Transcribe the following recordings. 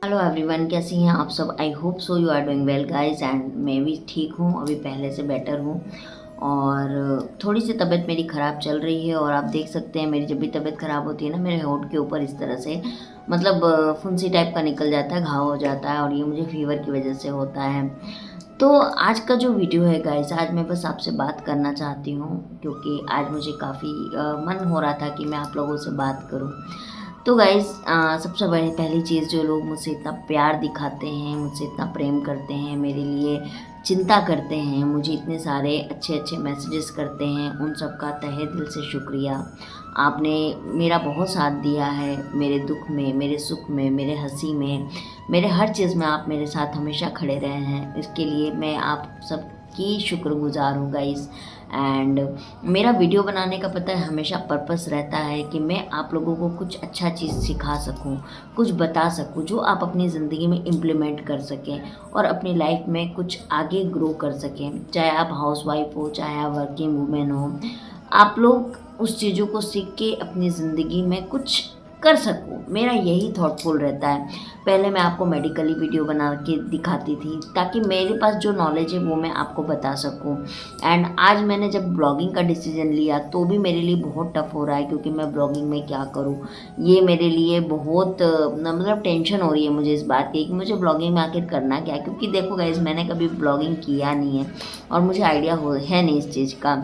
Hello everyone, कैसी हैं आप सब। I hope so you are doing well guys and मैं भी ठीक हूँ, अभी पहले से बेटर हूँ। और थोड़ी सी तबीयत मेरी ख़राब चल रही है और आप देख सकते हैं मेरी जब भी तबीयत ख़राब होती है ना, मेरे होंठ के ऊपर इस तरह से मतलब फुंसी टाइप का निकल जाता है, घाव हो जाता है और ये मुझे फीवर की वजह से होता है। तो आज का जो वीडियो है गाइस, आज मैं बस आपसे बात करना चाहती हूँ क्योंकि आज मुझे काफ़ी मन हो रहा था कि मैं आप लोगों से बात करूँ। तो गाइज़ सबसे बड़ी पहली चीज़, जो लोग मुझसे इतना प्यार दिखाते हैं, मुझसे इतना प्रेम करते हैं, मेरे लिए चिंता करते हैं, मुझे इतने सारे अच्छे अच्छे मैसेजेस करते हैं, उन सब का तहे दिल से शुक्रिया। आपने मेरा बहुत साथ दिया है, मेरे दुख में, मेरे सुख में, मेरे हंसी में, मेरे हर चीज़ में आप मेरे साथ हमेशा खड़े रहे हैं। इसके लिए मैं आप सबकी शुक्रगुजार हूँ गाइज़। एंड मेरा वीडियो बनाने का पता है हमेशा पर्पस रहता है कि मैं आप लोगों को कुछ अच्छा चीज़ सिखा सकूं, कुछ बता सकूं जो आप अपनी ज़िंदगी में इम्प्लीमेंट कर सकें और अपनी लाइफ में कुछ आगे ग्रो कर सकें। चाहे आप हाउसवाइफ हो, चाहे आप वर्किंग वूमेन हो, आप लोग उस चीज़ों को सीख के अपनी ज़िंदगी में कुछ कर सकूं, मेरा यही थॉटफुल रहता है। पहले मैं आपको मेडिकली वीडियो बना के दिखाती थी ताकि मेरे पास जो नॉलेज है वो मैं आपको बता सकूं। एंड आज मैंने जब ब्लॉगिंग का डिसीजन लिया तो भी मेरे लिए बहुत टफ हो रहा है क्योंकि मैं ब्लॉगिंग में क्या करूं, ये मेरे लिए बहुत मतलब टेंशन हो रही है मुझे इस बात की कि मुझे ब्लॉगिंग में आखिर करना क्या है। क्योंकि देखो गाइज, मैंने कभी ब्लॉगिंग किया नहीं है और मुझे आइडिया हो है नहीं इस चीज़ का।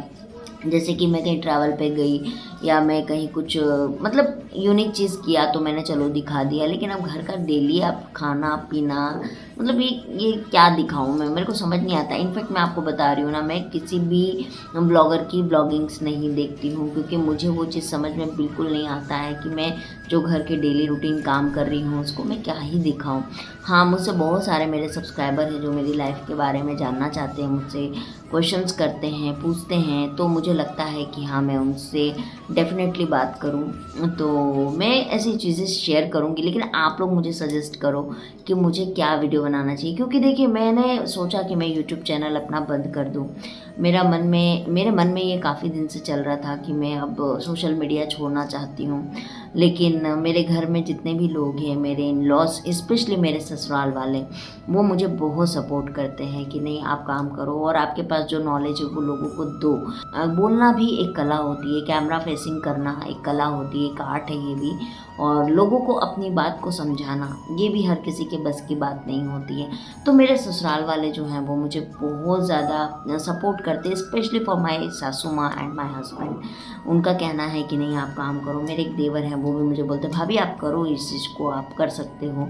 जैसे कि मैं कहीं ट्रैवल पे गई या मैं कहीं कुछ मतलब यूनिक चीज़ किया तो मैंने चलो दिखा दिया, लेकिन अब घर का डेली आप खाना पीना मतलब ये क्या दिखाऊं मैं, मेरे को समझ नहीं आता। इनफैक्ट मैं आपको बता रही हूँ ना, मैं किसी भी ब्लॉगर की ब्लॉगिंग्स नहीं देखती हूँ क्योंकि मुझे वो चीज़ समझ में बिल्कुल नहीं आता है कि मैं जो घर के डेली रूटीन काम कर रही हूँ उसको मैं क्या ही दिखाऊँ। हाँ, मुझसे बहुत सारे मेरे सब्सक्राइबर हैं जो मेरी लाइफ के बारे में जानना चाहते हैं, मुझसे क्वेश्चंस करते हैं, पूछते हैं, तो मुझे लगता है कि हाँ मैं उनसे डेफ़िनेटली बात करूँ तो मैं ऐसी चीज़ें शेयर करूँगी। लेकिन आप लोग मुझे सजेस्ट करो कि मुझे क्या वीडियो बनाना चाहिए। क्योंकि देखिए, मैंने सोचा कि मैं यूट्यूब चैनल अपना बंद कर दूँ। मेरे मन में ये काफ़ी दिन से चल रहा था कि मैं अब सोशल मीडिया छोड़ना चाहती हूँ। लेकिन मेरे घर में जितने भी लोग हैं, मेरे इन लॉज स्पेशली मेरे ससुराल वाले, वो मुझे बहुत सपोर्ट करते हैं कि नहीं आप काम करो और आपके पास जो नॉलेज है वो लोगों को दो। बोलना भी एक कला होती है, कैमरा फेसिंग करना एक कला होती है, एक आर्ट है ये भी। और लोगों को अपनी बात को समझाना ये भी हर किसी के बस की बात नहीं होती है। तो मेरे ससुराल वाले जो हैं वो मुझे बहुत ज़्यादा सपोर्ट करते हैं, स्पेशली फॉर माई सासू माँ एंड माई हस्बैंड। उनका कहना है कि नहीं आप काम करो। मेरे एक देवर हैं, वो भी मुझे बोलते हैं भाभी आप करो, इस चीज़ को आप कर सकते हो।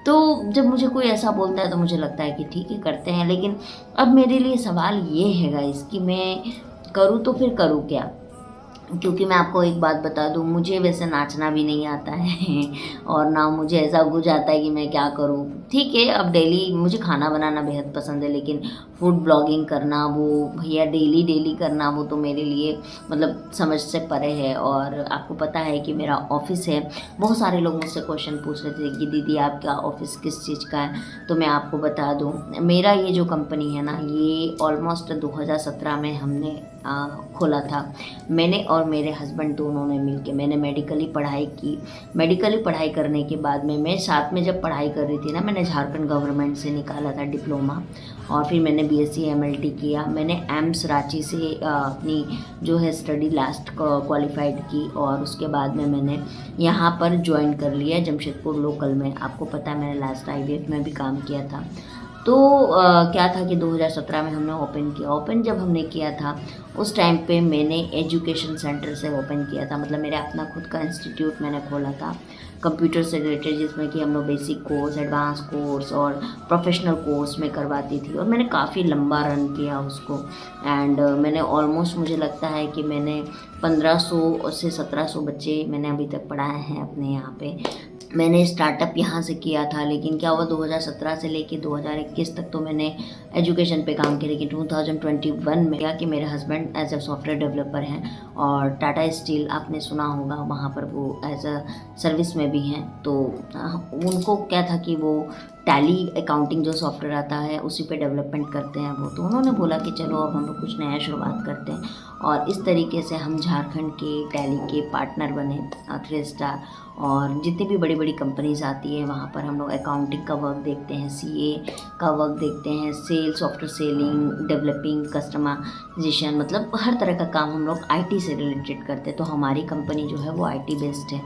तो जब मुझे कोई ऐसा बोलता है तो मुझे लगता है कि ठीक है करते हैं। लेकिन अब मेरे लिए सवाल ये है गाइस कि मैं करूँ तो फिर करूँ क्या। क्योंकि मैं आपको एक बात बता दूँ, मुझे वैसे नाचना भी नहीं आता है और ना मुझे ऐसा कुछ आता है कि मैं क्या करूँ। ठीक है, अब डेली मुझे खाना बनाना बेहद पसंद है, लेकिन फूड ब्लॉगिंग करना वो भैया डेली डेली करना वो तो मेरे लिए मतलब समझ से परे है। और आपको पता है कि मेरा ऑफिस है। बहुत सारे लोग मुझसे क्वेश्चन पूछ रहे थे कि दीदी आपका ऑफिस किस चीज़ का है। तो मैं आपको बता दूँ, मेरा ये जो कंपनी है ना, ये ऑलमोस्ट 2017 में हमने खोला था। मैंने और मेरे हस्बैंड दोनों ने मिलके, मैंने मेडिकली पढ़ाई की। मेडिकली पढ़ाई करने के बाद में मैं साथ में जब पढ़ाई कर रही थी ना, मैंने झारखंड गवर्नमेंट से निकाला था डिप्लोमा और फिर मैंने बीएससी एमएलटी किया। मैंने एम्स रांची से अपनी जो है स्टडी लास्ट क्वालिफाइड की और उसके बाद में मैंने यहाँ पर ज्वाइन कर लिया जमशेदपुर लोकल में। आपको पता है मैंने लास्ट आईवीएफ में भी काम किया था। तो क्या था कि 2017 में हमने ओपन किया। ओपन जब हमने किया था उस टाइम पे मैंने एजुकेशन सेंटर से ओपन किया था, मतलब मेरा अपना खुद का इंस्टीट्यूट मैंने खोला था कंप्यूटर से रिलेटेड, जिसमें कि हम लोग बेसिक कोर्स, एडवांस कोर्स और प्रोफेशनल कोर्स में करवाती थी। और मैंने काफ़ी लंबा रन किया उसको। एंड मैंने ऑलमोस्ट, मुझे लगता है कि मैंने 1500 से 1700 बच्चे मैंने अभी तक पढ़ाए हैं अपने यहाँ पे। मैंने स्टार्टअप यहाँ से किया था, लेकिन क्या हुआ 2017 से लेके 2021 तक तो मैंने एजुकेशन पे काम किया। लेकिन 2021 में क्या कि मेरे husband as a software developer हैं और टाटा स्टील आपने सुना होगा, वहाँ पर वो एज अ सर्विस में भी हैं। तो उनको क्या था कि वो टैली अकाउंटिंग जो सॉफ्टवेयर आता है उसी पे डेवलपमेंट करते हैं वो। तो उन्होंने बोला कि चलो अब हम लोग कुछ नया शुरुआत करते हैं। और इस तरीके से हम झारखंड के टैली के पार्टनर बने 3 स्टार। और जितनी भी बड़ी बड़ी कंपनीज आती है वहाँ पर हम लोग अकाउंटिंग का वर्क देखते हैं, सीए का वर्क देखते हैं, sales, software selling, developing, customization, मतलब हर तरह का काम हम लोग आईटी से रिलेटेड करते हैं। तो हमारी कंपनी जो है वो आईटी बेस्ड है।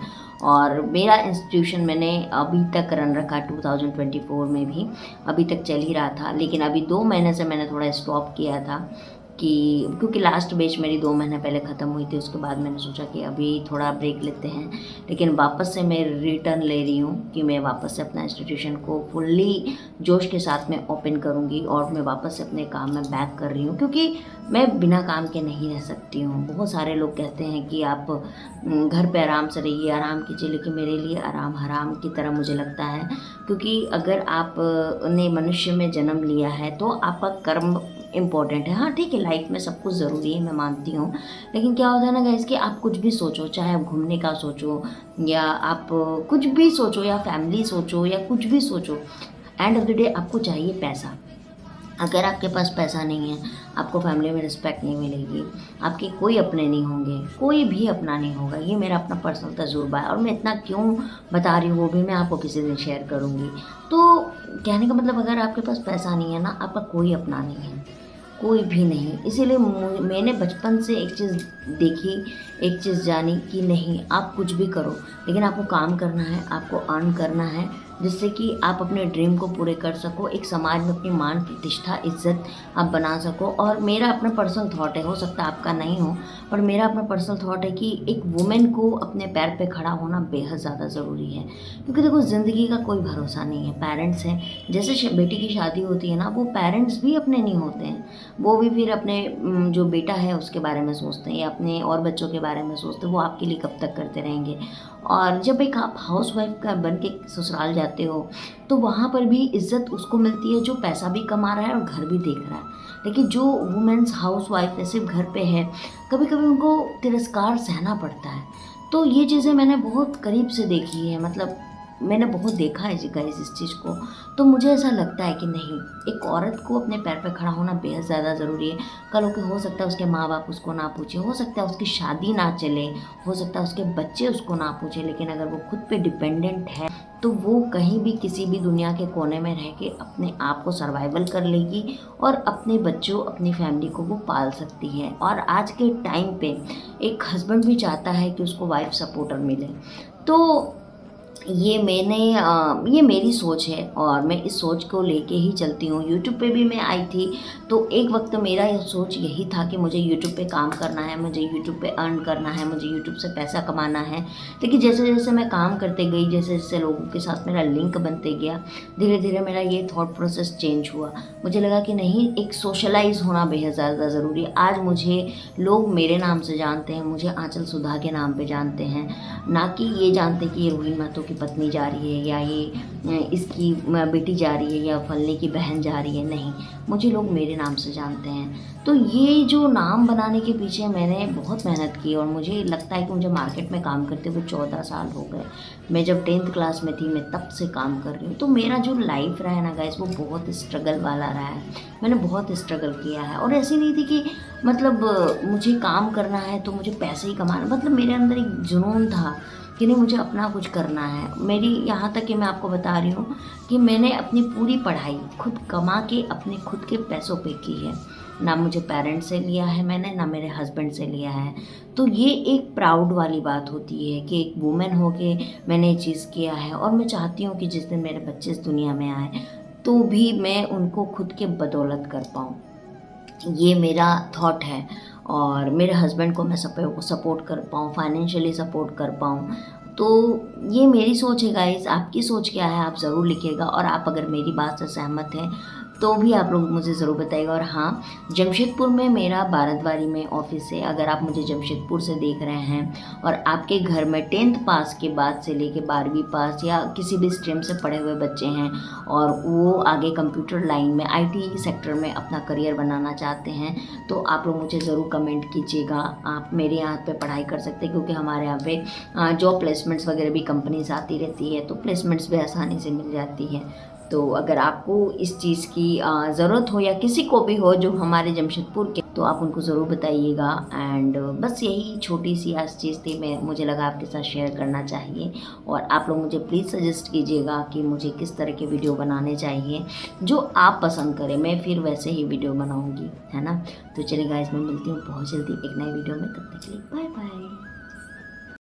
और मेरा इंस्टीट्यूशन मैंने अभी तक रन रखा 2024 में भी, अभी तक चल ही रहा था। लेकिन अभी 2 महीने से मैंने थोड़ा स्टॉप किया था कि क्योंकि लास्ट बैच मेरी 2 महीने पहले ख़त्म हुई थी। उसके बाद मैंने सोचा कि अभी थोड़ा ब्रेक लेते हैं। लेकिन वापस से मैं रिटर्न ले रही हूँ कि मैं वापस से अपना इंस्टीट्यूशन को फुल्ली जोश के साथ में ओपन करूँगी और मैं वापस से अपने काम में बैक कर रही हूँ, क्योंकि मैं बिना काम के नहीं रह सकती हूँ। बहुत सारे लोग कहते हैं कि आप घर पे आराम से रहिए, आराम कीजिए, लेकिन मेरे लिए आराम हराम की तरह मुझे लगता है। क्योंकि अगर आप ने मनुष्य में जन्म लिया है तो आपका कर्म इम्पॉर्टेंट है। हाँ ठीक है, लाइफ में सब कुछ ज़रूरी है, मैं मानती हूँ। लेकिन क्या होता है ना गाइस कि आप कुछ भी सोचो, चाहे आप घूमने का सोचो या आप कुछ भी सोचो या फैमिली सोचो या कुछ भी सोचो, एंड ऑफ द डे आपको चाहिए पैसा। अगर आपके पास पैसा नहीं है, आपको फैमिली में रिस्पेक्ट नहीं मिलेगी, आपके कोई अपने नहीं होंगे, कोई भी अपना नहीं होगा। ये मेरा अपना पर्सनल तजुर्बा है और मैं इतना क्यों बता रही हूँ वो भी मैं आपको किसी दिन शेयर करूँगी। तो कहने का मतलब, अगर आपके पास पैसा नहीं है ना, आपका कोई अपना नहीं है, कोई भी नहीं। इसीलिए मैंने बचपन से एक चीज़ देखी, एक चीज़ जानी कि नहीं, आप कुछ भी करो लेकिन आपको काम करना है, आपको अर्न करना है, जिससे कि आप अपने ड्रीम को पूरे कर सको, एक समाज में अपनी मान प्रतिष्ठा इज्जत आप बना सको। और मेरा अपना पर्सनल थॉट है, हो सकता है आपका नहीं हो, पर मेरा अपना पर्सनल थॉट है कि एक वुमेन को अपने पैर पे खड़ा होना बेहद ज़्यादा ज़रूरी है। क्योंकि देखो, ज़िंदगी का कोई भरोसा नहीं है। पेरेंट्स हैं, जैसे बेटी की शादी होती है ना, वो पेरेंट्स भी अपने नहीं होते हैं, वो भी फिर अपने जो बेटा है उसके बारे में सोचते हैं या अपने और बच्चों के बारे में सोचते हैं, वो आपके लिए कब तक करते रहेंगे। और जब एक आप हाउस वाइफ का बन के ससुराल जाते हो तो वहाँ पर भी इज़्ज़त उसको मिलती है जो पैसा भी कमा रहा है और घर भी देख रहा है। लेकिन जो वुमेन्स हाउस वाइफ है, सिर्फ घर पे है, कभी कभी उनको तिरस्कार सहना पड़ता है। तो ये चीज़ें मैंने बहुत करीब से देखी है, मतलब मैंने बहुत देखा है गाइस इस चीज़ को। तो मुझे ऐसा लगता है कि नहीं, एक औरत को अपने पैर पे खड़ा होना बेहद ज़्यादा ज़रूरी है। कल को हो सकता है उसके माँ बाप उसको ना पूछे, हो सकता है उसकी शादी ना चले, हो सकता है उसके बच्चे उसको ना पूछे, लेकिन अगर वो खुद पे डिपेंडेंट है तो वो कहीं भी किसी भी दुनिया के कोने में रह के अपने आप को सर्वाइवल कर लेगी और अपने बच्चों, अपनी फैमिली को वो पाल सकती है। और आज के टाइम पे एक हस्बैंड भी चाहता है कि उसको वाइफ सपोर्टर मिले। तो ये मेरी सोच है और मैं इस सोच को लेके ही चलती हूँ। यूट्यूब पे भी मैं आई थी तो एक वक्त मेरा यह सोच यही था कि मुझे यूट्यूब पे काम करना है, मुझे यूट्यूब पे अर्न करना है, मुझे यूट्यूब से पैसा कमाना है। लेकिन जैसे जैसे मैं काम करते गई, जैसे जैसे लोगों के साथ मेरा लिंक बनते गया, धीरे धीरे मेरा ये थॉट प्रोसेस चेंज हुआ। मुझे लगा कि नहीं, एक सोशलाइज होना बेहद ज़्यादा ज़रूरी है। आज मुझे लोग मेरे नाम से जानते हैं, मुझे आंचल सुधा के नाम पर जानते हैं, ना कि ये जानते कि ये रोहिणी महतो की पत्नी जा रही है या ये इसकी बेटी जा रही है या फलने की बहन जा रही है। नहीं, मुझे लोग मेरे नाम से जानते हैं। तो ये जो नाम बनाने के पीछे मैंने बहुत मेहनत की और मुझे लगता है कि मुझे मार्केट में काम करते हुए 14 साल हो गए। मैं जब 10th क्लास में थी, मैं तब से काम कर रही हूँ। तो मेरा जो लाइफ रहा है ना गाइस, वो बहुत स्ट्रगल वाला रहा है। मैंने बहुत स्ट्रगल किया है और ऐसी नहीं थी कि मतलब मुझे काम करना है तो मुझे पैसे ही कमाना, मतलब मेरे अंदर एक जुनून था कि नहीं, मुझे अपना कुछ करना है। मेरी यहाँ तक कि मैं आपको बता रही हूँ कि मैंने अपनी पूरी पढ़ाई खुद कमा के अपने खुद के पैसों पे की है। ना मुझे पेरेंट्स से लिया है मैंने, ना मेरे हस्बैंड से लिया है। तो ये एक प्राउड वाली बात होती है कि एक वुमेन हो के मैंने ये चीज़ किया है। और मैं चाहती हूँ कि जिस दिन मेरे बच्चे इस दुनिया में आए तो भी मैं उनको खुद के बदौलत कर पाऊँ। ये मेरा थॉट है और मेरे हस्बैंड को मैं सपोर्ट कर पाऊँ, फाइनेंशियली सपोर्ट कर पाऊँ। तो ये मेरी सोच है गाइस। आपकी सोच क्या है आप ज़रूर लिखिएगा। और आप अगर मेरी बात से सहमत हैं तो भी आप लोग मुझे ज़रूर बताइएगा। और हाँ, जमशेदपुर में मेरा बारदवारी में ऑफिस है। अगर आप मुझे जमशेदपुर से देख रहे हैं और आपके घर में 10th पास के बाद से लेके 12वीं पास या किसी भी स्ट्रीम से पढ़े हुए बच्चे हैं और वो आगे कंप्यूटर लाइन में, आईटी सेक्टर में अपना करियर बनाना चाहते हैं, तो आप लोग मुझे ज़रूर कमेंट कीजिएगा। आप मेरे यहाँ पे पढ़ाई कर सकते हैं, क्योंकि हमारे यहाँ पे जॉब प्लेसमेंट्स वगैरह भी कंपनीज आती रहती है, तो प्लेसमेंट्स भी आसानी से मिल जाती है। तो अगर आपको इस चीज़ की ज़रूरत हो या किसी को भी हो जो हमारे जमशेदपुर के, तो तो आप उनको ज़रूर बताइएगा। एंड बस यही छोटी सी आज चीज़ थी, मैं मुझे लगा आपके साथ शेयर करना चाहिए। और आप लोग मुझे प्लीज़ सजेस्ट कीजिएगा कि मुझे किस तरह के वीडियो बनाने चाहिए, जो आप पसंद करें, मैं फिर वैसे ही वीडियो बनाऊँगी, है ना। तो चलिए गाइस, मैं मिलती हूँ बहुत जल्दी एक नए वीडियो में, तब तक के लिए बाय बाय।